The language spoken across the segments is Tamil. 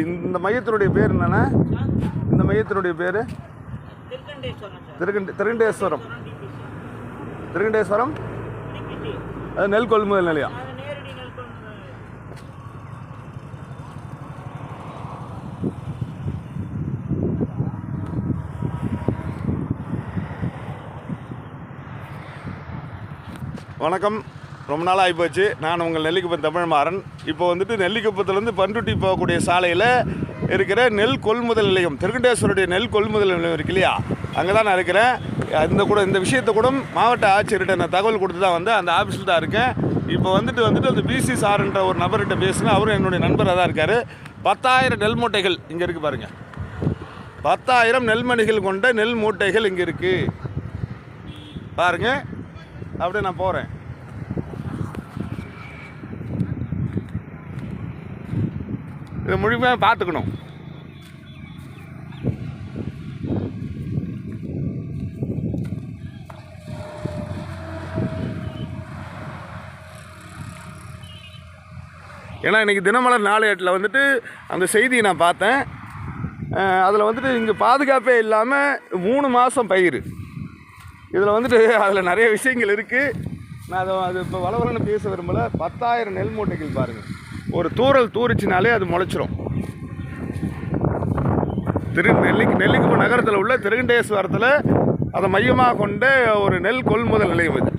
இந்த மையத்தினுடைய பேர் என்னன்னா? இந்த மையத்தினுடைய பேர் திருகண்டேஸ்வரம். திருகண்டேஸ்வரம் அது நெல் கொள்முதல் நிலையம். வணக்கம். ரொம்ப நாள் ஆகிப்போச்சு. நான் உங்கள் நெல்லிக்குப்பம் தமிழ்மாறன். இப்போ வந்துட்டு நெல்லிக்குப்பத்துலேருந்து பண்ருட்டி போகக்கூடிய சாலையில் இருக்கிற நெல் கொள்முதல் நிலையம், திருகண்டேஸ்வருடைய நெல் கொள்முதல் நிலையம் இருக்கு இல்லையா, அங்கே தான் நான் இருக்கிறேன். இந்த விஷயத்தை கூட மாவட்ட ஆட்சியர்கிட்ட நான் தகவல் கொடுத்து தான் வந்து அந்த ஆஃபீஸில் தான் இருக்கேன். இப்போ வந்துட்டு அந்த பிசி சார்ன்ற ஒரு நபர்கிட்ட பேசுகிறேன். அவரும் என்னுடைய நண்பராக தான் இருக்கார். 10,000 நெல் மூட்டைகள் இங்கே இருக்குது பாருங்கள். 10,000 நெல்மணிகள் கொண்ட நெல் மூட்டைகள் இங்கே இருக்குது பாருங்கள். அப்படியே நான் போகிறேன். இதை முழுமையாக பார்த்துக்கணும். ஏன்னா இன்றைக்கி தினமலர் 4/8 வந்துட்டு அந்த செய்தியை நான் பார்த்தேன். அதில் வந்துட்டு இங்கே பாதுகாப்பே இல்லாமல் 3 மாதம் பயிர். இதில் வந்துட்டு அதில் நிறைய விஷயங்கள் இருக்குது. நான் அது இப்போ வளவலன்னு பேச விரும்பலை. 10,000 நெல் மூட்டைகள் பாருங்கள். ஒரு தூறல் தூரிச்சினாலே அது முளைச்சிரும். நெல்லிக்குப்பம் நகரத்தில் உள்ள திருகண்டேஸ்வரத்தில் அதை மையமாக கொண்ட ஒரு நெல் கொள்முதல் நிலையம் இது.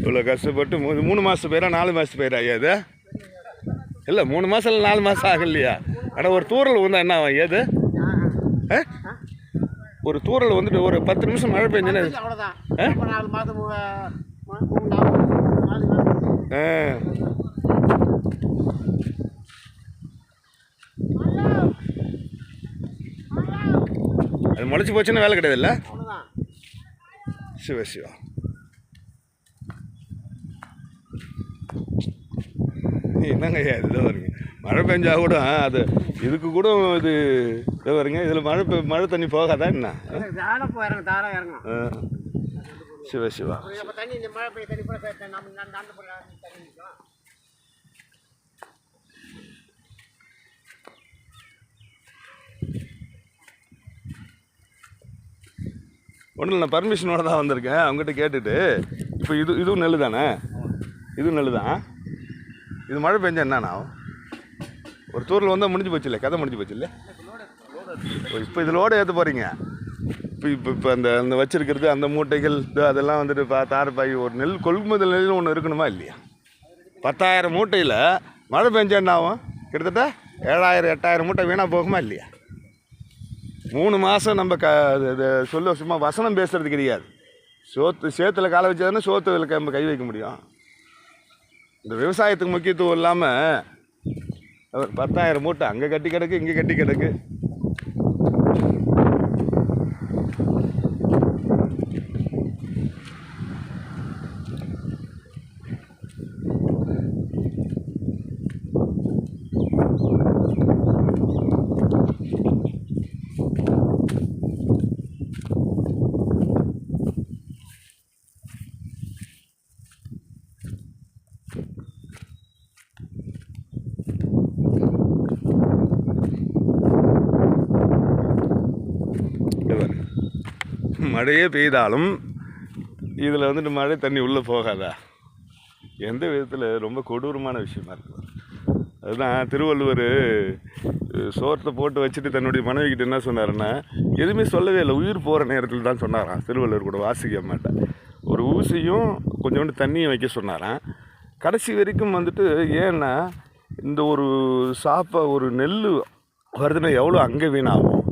இவ்வளோ கஷ்டப்பட்டு 3 மாதத்து பயிரா 4 மாதத்து பயிரா ஏது இல்லை? 3 மாதம் இல்லை 4 மாதம் ஆகலையா? ஆனால் ஒரு தூரல் வந்தால் என்ன ஆகும் ஏது? ஒரு தூரல் வந்துட்டு ஒரு 10 நிமிஷம் மழை பெஞ்சுன்னா அது முளைச்சி போச்சுன்னா வேலை கிடையாது இல்லை? சிவா என்னங்க இதை வருங்க. மழை பெஞ்சா கூட அது இதுக்கு கூட இது வருங்க. இதில் மழை தண்ணி போகாதா என்ன? சிவா ஒன்றும் நான் பர்மிஷனோட தான் வந்திருக்கேன். அவங்ககிட்ட கேட்டுட்டு இப்போ இதுவும் நெல் தானே? இதுவும் நெல் தான். இது மழை பெஞ்சா என்னண்ணா ஆகும்? ஒரு தூரில் வந்தால் முடிஞ்சு போச்சு இல்லை? கதை முடிஞ்சு போச்சு இல்லை? இப்போ இதிலோடு ஏற்ற போகிறீங்க. இப்போ அந்த வச்சுருக்கிறது அந்த மூட்டைகள் அதெல்லாம் வந்துட்டு தாரப்பாய் ஒரு நெல் கொள்முதல் நிலையில் ஒன்று இருக்கணுமா இல்லையா? 10,000 மூட்டையில் மழை பெஞ்சா என்ன ஆகும்? கிட்டத்தட்ட 7,000-8,000 மூட்டை வீணாக போகுமா இல்லையா? 3 மாதம் நம்ம சொல்ல சும்மா வசனம் பேசுகிறது கிடையாது. சேத்துல காலை வச்சாதானே சோத்துல நம்ம கை வைக்க முடியும். இந்த விவசாயத்துக்கு முக்கியத்துவம் இல்லாமல் 10,000 மூட்டை அங்கே கட்டி கிடக்கு, இங்கே கட்டி கிடக்கு. மழையே பெய்தாலும் இதில் வந்துட்டு மழை தண்ணி உள்ளே போகாதா? எந்த விதத்தில் ரொம்ப கொடூரமான விஷயமா இருக்குது. அதுதான் திருவள்ளுவர் சோத்தை போட்டு வச்சுட்டு தன்னுடைய மனைவிக்கிட்ட என்ன சொன்னாருன்னா, எதுவுமே சொல்லவே இல்லை. உயிர் போகிற நேரத்தில் தான் சொன்னாராம் திருவள்ளுவர். கூட வாசிக்க மாட்டேன். ஒரு ஊசியும் கொஞ்சோண்டு தண்ணியும் வைக்க சொன்னாராம். கடைசி வரைக்கும் வந்துட்டு ஏன்னா இந்த ஒரு நெல் வருதுன்னா எவ்வளோ அங்கே வீணாகும்,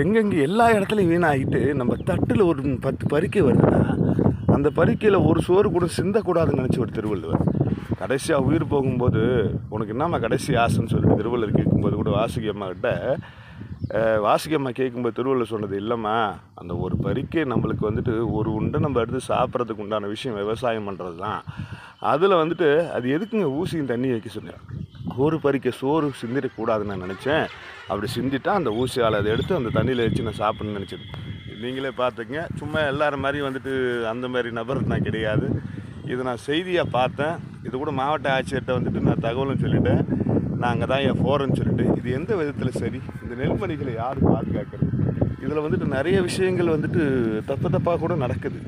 எங்கெங்கே எல்லா இடத்துலையும் வீணாகிட்டு நம்ம தட்டில் ஒரு 10 பறிக்கை வருதுன்னா அந்த பறிக்கையில் ஒரு சோறு கூட சிந்தக்கூடாதுன்னு நினச்சி ஒரு திருவள்ளுவர். கடைசியாக உயிர் போகும்போது உனக்கு என்னம்மா கடைசி ஆசைன்னு சொல்லிட்டு திருவள்ளுவர் கேட்கும்போது கூட வாசுகி அம்மா கேட்கும்போது திருவள்ளுவர் சொன்னது, இல்லைம்மா அந்த ஒரு பறிக்கை நம்மளுக்கு வந்துட்டு ஒரு உண்டை நம்ம எடுத்து சாப்பிட்றதுக்கு உண்டான விஷயம் விவசாயம் பண்ணுறது தான். அதில் வந்துட்டு அது எதுக்குங்க ஊசியும் தண்ணி வைக்க சொன்னேன். ஒரு பறிக்கை சோறு சிந்திடக்கூடாதுன்னு நான் நினச்சேன். அப்படி சிந்திட்டா அந்த ஊசியால் அதை எடுத்து அந்த தண்ணியில் வச்சு நான் சாப்பிட்ணுன்னு நினச்சது. நீங்களே பார்த்துக்குங்க. சும்மா எல்லாரும் மாதிரி வந்துட்டு அந்த மாதிரி நபர் நான் கிடையாது. இது நான் செய்தியாக பார்த்தேன். இது கூட மாவட்ட ஆட்சியர்கிட்ட வந்துட்டு நான் தகவலும் சொல்லிட்டேன். நான் அங்கே தான் போகிறேன்னு சொல்லிட்டு. இது எந்த விதத்தில் சரி? இந்த நெல்மணிகளை யார் பாதுகாக்கிறது? இதில் வந்துட்டு நிறைய விஷயங்கள் வந்துட்டு தப்பாக கூட நடக்குது.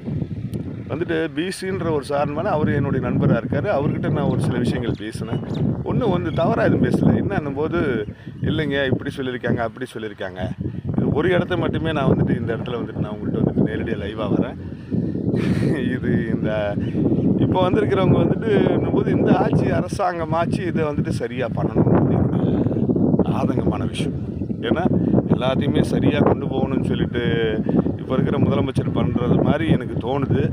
வந்துட்டு பிசின்ற ஒரு சார்பான அவர் என்னுடைய நண்பராக இருக்கார். அவர்கிட்ட நான் ஒரு சில விஷயங்கள் பேசினேன். ஒன்றும் வந்து தவறாக எதுவும் பேசலை. என்னன்னும் போது, இல்லைங்க இப்படி சொல்லியிருக்காங்க அப்படி சொல்லியிருக்காங்க. இது ஒரு இடத்த மட்டுமே நான் வந்துட்டு இந்த இடத்துல வந்துட்டு நான் உங்கள்கிட்ட வந்துட்டு நேரடியாக லைவாக வரேன். இது இந்த இப்போ வந்திருக்கிறவங்க வந்துட்டு போது இந்த அரசாங்கம் ஆட்சி இதை வந்துட்டு சரியாக பண்ணணும். ஆதங்கமான விஷயம். ஏன்னா எல்லாத்தையுமே சரியாக கொண்டு போகணும்னு சொல்லிட்டு இப்போ இருக்கிற முதலமைச்சர் பண்ணுறது மாதிரி எனக்கு தோணுது.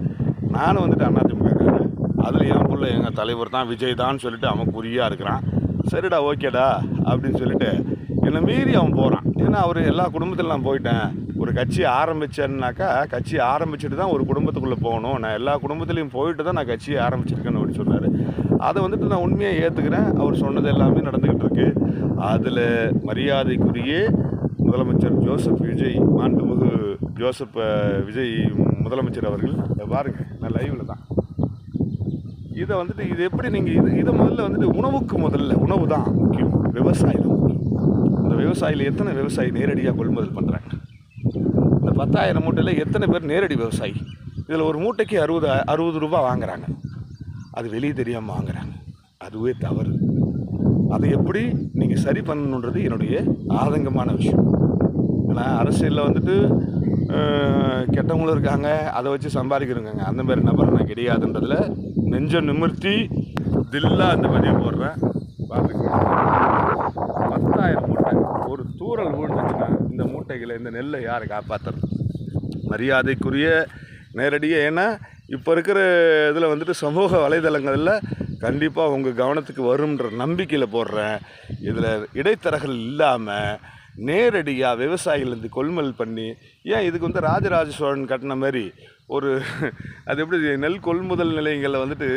நானும் வந்துட்டு அதிமுகக்காரன். அதில் என் பிள்ளை எங்கள் தலைவர் தான் விஜய் தான் சொல்லிட்டு அவன் குறியாக இருக்கிறான். சரிடா ஓகேடா அப்படின்னு சொல்லிட்டு என்னை மீறி அவன் போகிறான். ஏன்னா அவர் எல்லா குடும்பத்தில் நான் போயிட்டேன். ஒரு கட்சி ஆரம்பித்தேன்னாக்கா கட்சி ஆரம்பிச்சுட்டு தான் ஒரு குடும்பத்துக்குள்ளே போகணும். நான் எல்லா குடும்பத்துலேயும் போயிட்டு தான் நான் கட்சியை ஆரம்பிச்சிருக்கேன்னு அப்படி சொன்னார். அதை வந்துட்டு நான் உண்மையாக ஏற்றுக்கிறேன். அவர் சொன்னது எல்லாமே நடந்துக்கிட்டு இருக்கு. அதில் மரியாதைக்குரிய முதலமைச்சர் மாண்புமிகு விஜய் முதலமைச்சர் அவர்கள் பாருங்கள், நான் லைவில் தான் இதை வந்துட்டு இது எப்படி நீங்கள் இதை முதல்ல வந்துட்டு உணவு தான் முக்கியம். விவசாயம் தான் முக்கியம். இந்த விவசாயியில் எத்தனை விவசாயி நேரடியாக கொள்முதல் பண்ணுறாங்க? இந்த 10,000 மூட்டையில் எத்தனை பேர் நேரடி விவசாயி? இதில் ஒரு மூட்டைக்கு 60 ரூபா வாங்குறாங்க. அது வெளியே தெரியாமல் வாங்குறாங்க. அதுவே தவறு. அதை எப்படி நீங்கள் சரி பண்ணணுன்றது என்னுடைய ஆதங்கமான விஷயம். ஏன்னா அரசியலில் வந்துட்டு கெட்டவங்களும் இருக்காங்க, அதை வச்சு சம்பாதிக்கிறவங்க. அந்த மாதிரி நபர் நான் கிடையாதுன்றதில் நெஞ்சம் நிமிர்த்தி தில்லா அந்த பதிவை போடுறேன். பார்த்துக்கோங்க. 10,000 மூட்டை ஒரு தூரல் விழுந்துச்சுன்னா இந்த மூட்டைகளை இந்த நெல்லை யாரை காப்பாற்றுறது? மரியாதைக்குரிய நேரடியாக. ஏன்னா இப்போ இருக்கிற இதில் வந்துட்டு சமூக வலைதளங்களில் கண்டிப்பாக உங்கள் கவனத்துக்கு வரும்ன்ற நம்பிக்கையில் போடுறேன். இதில் இடைத்தரகர்கள் இல்லாமல் நேரடியாக விவசாயிலேருந்து கொள்முதல் பண்ணி, ஏன் இதுக்கு வந்து ராஜராஜ சோழன் கட்டின மாதிரி ஒரு அது எப்படி நெல் கொள்முதல் நிலையங்களில் வந்துட்டு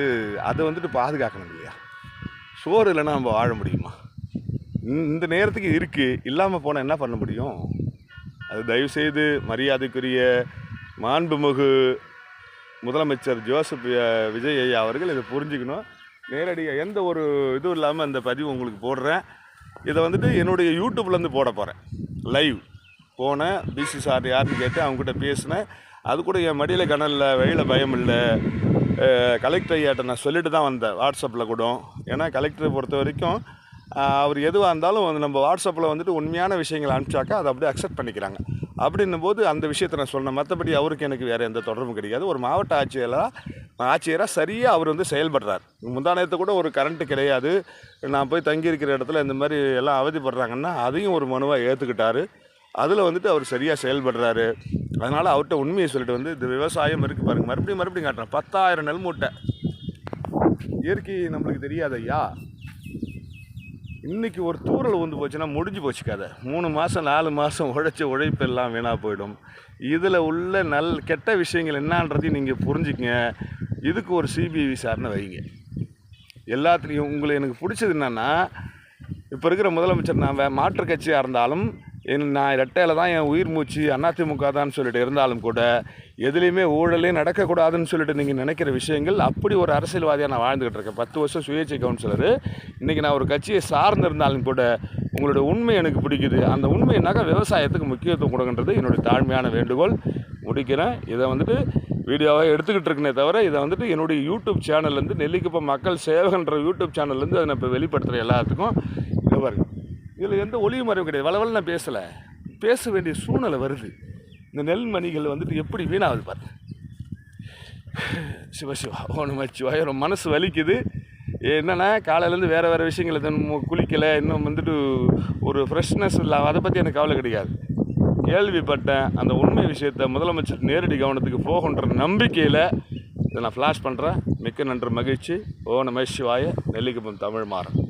அதை வந்துட்டு பாதுகாக்கணும் இல்லையா? சோறு இல்லைன்னா நம்ம வாழ முடியுமா? இந்த நேரத்துக்கு இருக்குது, இல்லாமல் போனால் என்ன பண்ண முடியும்? அது தயவுசெய்து மரியாதைக்குரிய மாண்புமிகு முதலமைச்சர் விஜய் ஐயா அவர்கள் இதை புரிஞ்சுக்கணும். நேரடியாக எந்த ஒரு இதுவும் இல்லாமல் இந்த பதிவு உங்களுக்கு போடுறேன். இதை வந்துட்டு என்னுடைய யூடியூப்லேருந்து போட போகிறேன். லைவ் போனேன், பிசி சார் யாருன்னு கேட்டு அவங்ககிட்ட பேசினேன். அது கூட என் மடியில் கனலில் வெயில பயம் இல்லை. கலெக்டர் ஐயாட்ட நான் சொல்லிட்டு தான் வந்தேன், வாட்ஸ்அப்பில் கூட. ஏன்னா கலெக்டரை பொறுத்த வரைக்கும் அவர் எதுவாக இருந்தாலும் வந்து நம்ம வாட்ஸ்அப்பில் வந்துட்டு உண்மையான விஷயங்களை அனுப்பிச்சாக்கா அதை அப்படியே அக்செப்ட் பண்ணிக்கிறாங்க. அப்படின்னும் போது அந்த விஷயத்தை நான் சொன்னேன். மற்றபடி அவருக்கு எனக்கு வேறு எந்த தொடர்பும் கிடையாது. ஒரு மாவட்ட ஆட்சியராக சரியாக அவர் வந்து செயல்படுறார். முந்தானத்தை கூட ஒரு கரண்ட்டு கிடையாது, நான் போய் தங்கியிருக்கிற இடத்துல இந்த மாதிரி எல்லாம் அவதிப்படுறாங்கன்னா அதையும் ஒரு மனுவாக ஏற்றுக்கிட்டார். அதில் வந்துட்டு அவர் சரியாக செயல்படுறாரு. அதனால் அவர்கிட்ட உண்மையை சொல்லிட்டு வந்து இந்த விவசாயம் இருக்குது பாருங்கள். மறுபடியும் காட்டுறேன். 10,000 நெல் மூட்டை. இயற்கை நம்மளுக்கு தெரியாது ஐயா. இன்றைக்கி ஒரு தூரல் வந்து போச்சுன்னா முடிஞ்சு போச்சு கதை. 3 மாதம் 4 மாதம் உழைச்ச உழைப்பெல்லாம் வீணாக போயிடும். இதில் உள்ள கெட்ட விஷயங்கள் என்னன்றதையும் நீங்கள் புரிஞ்சுக்கங்க. இதுக்கு ஒரு சிபிஐ விசாரணை வைங்க. எல்லாத்துலேயும் எனக்கு பிடிச்சது என்னென்னா, இப்போ இருக்கிற முதலமைச்சர் நான் மாற்றுக் கட்சியாக இருந்தாலும் நான் ரெட்டையில் தான் என் உயிர் மூச்சு அதிமுக தான் சொல்லிட்டு இருந்தாலும் கூட எதுலேயுமே ஊழலே நடக்கக்கூடாதுன்னு சொல்லிட்டு நீங்கள் நினைக்கிற விஷயங்கள், அப்படி ஒரு அரசியல்வாதியாக நான் வாழ்ந்துக்கிட்டு இருக்கேன். 10 வருஷம் சுயேட்சை கவுன்சிலரு. இன்றைக்கி நான் ஒரு கட்சியை சார்ந்திருந்தாலும் கூட உங்களோட உண்மை எனக்கு பிடிக்குது. அந்த உண்மைனாக்கா விவசாயத்துக்கு முக்கியத்துவம் கொடுக்கின்றது என்னுடைய தாழ்மையான வேண்டுகோள். முடிக்கிறேன். இதை வந்துட்டு வீடியோவாக எடுத்துக்கிட்டு இருக்கனே தவிர இதை வந்துட்டு என்னுடைய யூடியூப் சேனல்லேருந்து நெல்லிக்குப்பம் மக்கள் சேவகன்ற யூடியூப் சேனல்லேருந்து அதை நான் இப்போ வெளிப்படுத்துகிறேன் எல்லாத்துக்கும். இதை பாருங்க, இதில் எந்த ஒளிவு மறைவும் கிடையாது. வளவல நான் பேசலை, பேச வேண்டிய சூழ்நிலை வருது. இந்த நெல்மணிகள் வந்துட்டு எப்படி வீணாகுது பாருங்க. சிவசிவா ஓனமாச்சிவாய். ஒரு மனசு வலிக்குது. என்னென்னா காலையிலேருந்து வேறு விஷயங்களை குளிக்கலை, இன்னும் வந்துட்டு ஒரு ஃப்ரெஷ்னஸ் இல்லை. அதை பற்றி எனக்கு கவலை கிடையாது. கேள்விப்பட்டேன் அந்த உண்மை விஷயத்தை முதலமைச்சர் நேரடி கவனத்துக்கு போகின்ற நம்பிக்கையில் இதை நான் ஃப்ளாஷ் பண்ணுறேன். மிக்க நன்றி, மகிழ்ச்சி. ஓ நம சிவாய. நெல்லிக்குப்பம் தமிழ் மாறன்.